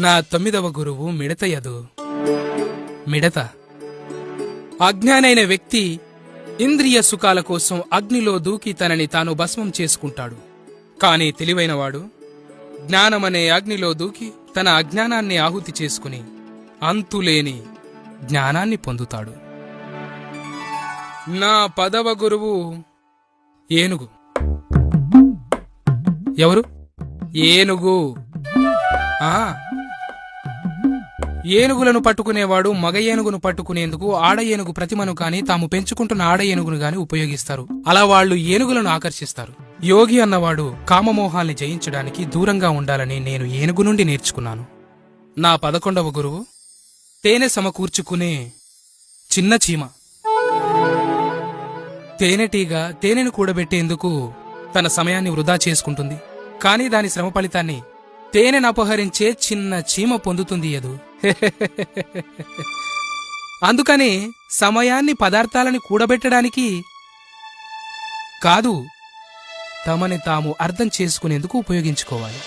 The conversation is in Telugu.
నా 9వ గురువు మిడతయదు. మిడత అజ్ఞానైన వ్యక్తి ఇంద్రియ సుఖాల కోసం అగ్నిలో దూకి తనని తాను భస్మం చేసుకుంటాడు. కాని తెలివైనవాడు జ్ఞానమనే అగ్నిలో దూకి తన అజ్ఞానాన్ని ఆహుతి చేసుకుని అంతులేని జ్ఞానాన్ని పొందుతాడు. నా 10వ గురువు ఏనుగు. ఎవరు? ఏనుగు. ఏనుగులను పట్టుకునేవాడు మగ ఏనుగును పట్టుకునేందుకు ఆడ ఏనుగు ప్రతిమను కాని తాము పెంచుకుంటున్న ఆడ ఏనుగును గాని ఉపయోగిస్తారు. అలా వాళ్లు ఏనుగులను ఆకర్షిస్తారు. యోగి అన్నవాడు కామమోహాల్ని జయించడానికి దూరంగా ఉండాలని నేను ఏనుగు నుండి నేర్చుకున్నాను. నా 11వ గురువు తేనె సమకూర్చుకునే చిన్న చీమ. తేనెటీగ తేనెను కూడబెట్టేందుకు తన సమయాన్ని వృధా చేసుకుంటుంది. కాని దాని శ్రమ ఫలితాన్ని తేనెను అపహరించే చిన్న చీమ పొందుతుంది యదు. అందుకని సమయాన్ని పదార్థాలని కూడబెట్టడానికి కాదు, తమని తాము అర్థం చేసుకునేందుకు ఉపయోగించుకోవాలి.